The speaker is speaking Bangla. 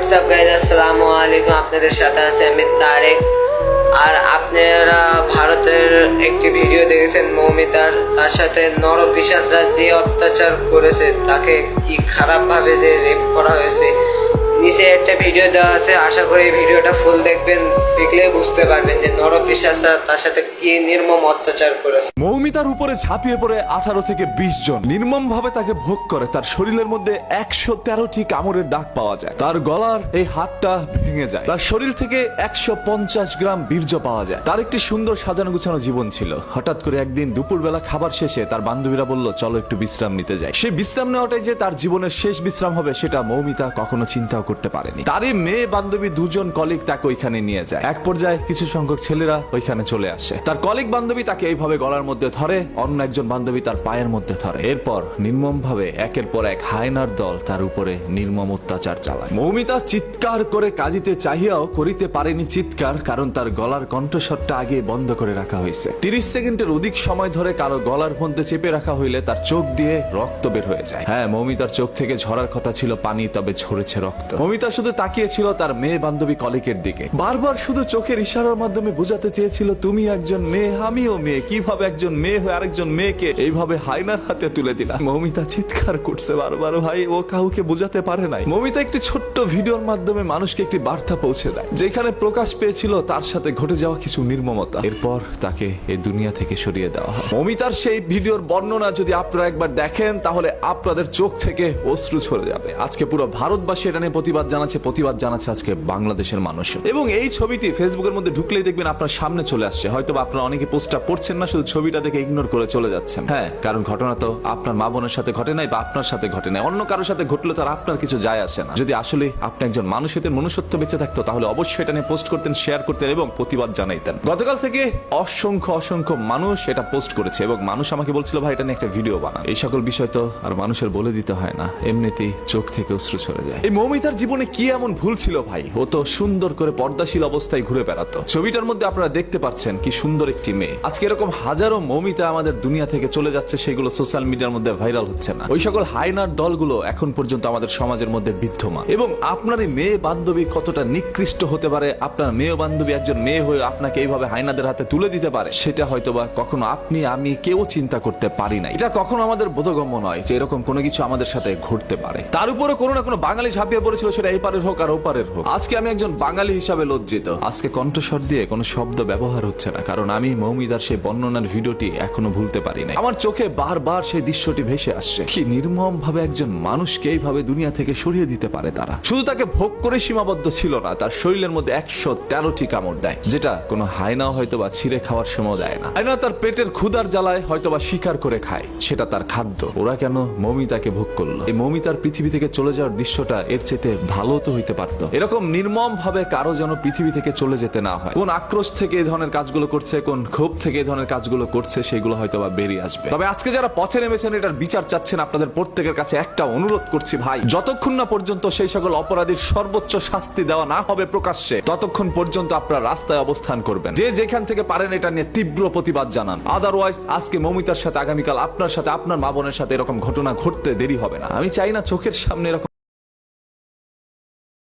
হোয়াটসঅ্যাপ গাইজ, আসসালামু আলাইকুম। আপনাদের সাথে আছে আমি তারেক। আর আপনারা ভারতের একটি ভিডিও দেখেছেন মৌমিতার, তার সাথে নরপিশাচরা যে অত্যাচার করেছে, তাকে কি খারাপভাবে যে রেপ করা হয়েছে। নিচে একটা ভিডিও দেওয়া আছে, আশা করি এই ভিডিওটা ফুল দেখবেন, দেখলে বুঝতে পারবেন যে নরপিশাচরা তার সাথে কি নির্মম অত্যাচার করেছে। মৌমিতার উপরে ঝাঁপিয়ে পড়ে 18 থেকে 20 জন নির্মম ভাবে তাকে ভোগ করে। তার শরীরের মধ্যে 113টি কামড়ের দাগ পাওয়া যায়। তার গলার এই হাতটা ভেঙে যায়। তার শরীর থেকে 150 গ্রাম বীর্য পাওয়া যায়। তার একটি সুন্দর সাজানো গুছানো জীবন ছিল। হঠাৎ করে একদিন দুপুরবেলা খাবার শেষে তার বান্ধবীরা বলল, চলো একটু বিশ্রাম নিতে যাই। সেই বিশ্রাম নেওয়াটাই যে তার জীবনের শেষ বিশ্রাম হবে, সেটা মৌমিতা কখনো চিন্তাও করতে পারেনি। তারই মেয়ে বান্ধবী দুজন কলিগ তাকে ওইখানে নিয়ে যায়। এক পর্যায়ে কিছু সংখ্যক ছেলেরা ওইখানে চলে আসে। তার কলিগ বান্ধবী তাকে এইভাবে গলার মধ্যে ধরে, অন্য একজন বান্ধবী তার পায়ের মধ্যে ধরে। এরপর নির্মম ভাবে একের পর এক হায়নার দল তার উপরে নির্মম অত্যাচার চালায়। মৌমিতা চিৎকার করে কাঁদিতে চাহিয়াও করিতে পারেনি চিৎকার, কারণ তার গলার কণ্ঠস্বরটা আগে বন্ধ করে রাখা হয়েছে। 30 সেকেন্ডের অধিক সময় ধরে কারো গলার মধ্যে চেপে রাখা হইলে তার চোখ দিয়ে রক্ত বের হয়ে যায়। হ্যাঁ, মৌমিতার চোখ থেকে ঝরার কথা ছিল পানি, তবে ঝরেছে রক্ত। মৌমিতা শুধু তাকিয়েছিল তার মেয়ে বান্ধবী কলিকের দিকে। বারবার শুধু চোখের ইশারার মাধ্যমে বোঝাতে চেয়েছিল, তুমি একজন মেয়ে, আমিও মেয়ে। কিভাবে একজন মেয়ে হয়ে আরেকজন মেয়েকে এইভাবে হায়নার হাতে তুলে দিলা। মৌমিতা চিৎকার করছে বারবার। ভাই, ও কাউকে বোঝাতে পারে নাই। মৌমিতা একটি ছোট্ট ভিডিওর মাধ্যমে মানুষকে একটি বার্তা পৌঁছে দেয়, যেখানে প্রকাশ পেয়েছিল তার সাথে ঘটে যাওয়া কিছু নির্মমতা। এরপর তাকে এই দুনিয়া থেকে সরিয়ে দেওয়া হয়। মৌমিতার সেই ভিডিওর বর্ণনা যদি আপনারা একবার দেখেন, তাহলে আপনাদের চোখ থেকে অশ্রু ঝরে যাবে। আজকে পুরো ভারতবাসী এটা নিয়ে প্রতিবাদ জানাচ্ছে আজকে বাংলাদেশের মানুষ। এবং এই ছবিটি ফেসবুকের মধ্যে ঢুকলেই দেখবেন আপনার সামনে চলে আসছে। হয়তো আপনারা অনেকে পোস্টটা পড়ছেন না, শুধু ছবিটা দেখে ইগনোর করে চলে যাচ্ছেন। হ্যাঁ, কারণ ঘটনা তো আপনার মা বোনের সাথে ঘটে নাই, বা আপনার সাথে ঘটে নাই, অন্য কারোর সাথে ঘটলে তো আর আপনার কিছু যায় আসে না। যদি আসলে আপনি একজন মানুষ হতেন, মনুষ্যত্ব বেঁচে থাকতো, তাহলে অবশ্যই এটা নিয়ে পোস্ট করতেন, শেয়ার করতেন এবং প্রতিবাদ জানাইতেন। গতকাল থেকে অসংখ্য মানুষ এটা পোস্ট করেছে এবং মানুষ আমাকে বলছিল, ভাই এটা নিয়ে একটা ভিডিও বানান। এই সকল বিষয় তো আর মানুষের বলে দিতে হয় না, এমনিতেই চোখ থেকে অশ্রু ছড়ে যায়। এই মৌমিতার জীবনে কি এমন ভুল ছিল ভাই? ও তো সুন্দর করে পর্দাশীল অবস্থায় ঘুরে বেড়াতো। ছবিটার মধ্যে আপনারা দেখতে পাচ্ছেন কি সুন্দর একটি মেয়ে। আজকে এরকম হাজারো মৌমিতা আমাদের দুনিয়া থেকে চলে যাচ্ছে, সেগুলো সোশ্যাল মিডিয়ার মধ্যে ভাইরাল হচ্ছে না। ওই সকল হায়নার দলগুলো এখন পর্যন্ত আমাদের সমাজের মধ্যে বিদ্যমান। এবং আপনার এই মেয়ে বান্ধবী কতটা নিকৃষ্ট হতে পারে, আপনার মেয়ে বান্ধবী একজন মেয়ে হয়ে আপনাকে এইভাবে হায়নাদের হাতে তুলে দিতে পারে, সেটা হয়তোবা কখনো আপনি আমি কেউ চিন্তা করতে পারি না। এটা কখনো আমাদের বোধগম্য নয় যে এরকম কোনো কিছু আমাদের সাথে ঘটতে পারে। তার উপরে কোনো না কোনো বাঙালি ঝাঁপিয়ে পড়েছিল, সেটা এই পারের হোক আর ওপারের হোক। আজকে আমি একজন বাঙালি হিসাবে লজ্জিত। আজকে কণ্ঠস্বর দিয়ে কোনো শব্দ ব্যবহার হচ্ছে না, কারণ আমি মৌমিতার সেই বর্ণনার ভিডিওটি এখনো ভুলতে পারি না। আমার চোখে বারবার সেই দৃশ্যটি ভেসে আসছে। কি নির্মম ভাবে একজন মানুষকে এইভাবে দুনিয়া থেকে সরিয়ে দিতে পারে তারা। শুধু তাকে ভোগ করে সীমাবদ্ধ ছিল না, তার শরীরের মধ্যে 113টি কামড় দেয়, যেটা কোনো হায়নাও হয়তোবা ছিঁড়ে খাওয়ার সময় দেয় না। হায়না তার পেটের ক্ষুধার জ্বালায় হয়তোবা শিকার করে খায়, সেটা তার খাদ্য। ওরা কেন মৌমিতাকে ভোগ করলো? এই মৌমিতার পৃথিবী থেকে চলে যাওয়ার দৃশ্যটা এর চেয়ে ভালো তো হইতে পারতো। এরকম নির্মম ভাবে কারো যেন পৃথিবী থেকে চলে যেতে না হয়। কোন আক্রোশ থেকে এই ধরনের কাজগুলো করছে, কোন ক্ষোভ থেকে এই ধরনের কাজগুলো করছে, সেগুলো হয়তোবা বেরিয়ে আসবে। তবে আজকে যারা পথে নেমেছেন, এটার বিচার চাচ্ছেন, আপনাদের প্রত্যেকের কাছে একটা অনুরোধ করছি ভাই, যতক্ষণ না পর্যন্ত সেই সকল অপরাধীর সর্বোচ্চ শাস্তি দেওয়া না হবে প্রকাশ্যে, ততক্ষণ পর্যন্ত আপনারা রাস্তায় অবস্থান করবেন। যে যেখান থেকে পারেন এটা নিয়ে তীব্র প্রতিবাদ জানান। আদারওয়াইজ আজকে মৌমিতার সাথে, আগামীকাল আপনার সাথে, আপনার মা বোনের সাথে এরকম ঘটনা ঘটতে দেরি হবে না। আমি চাই না চোখের সামনে এরকম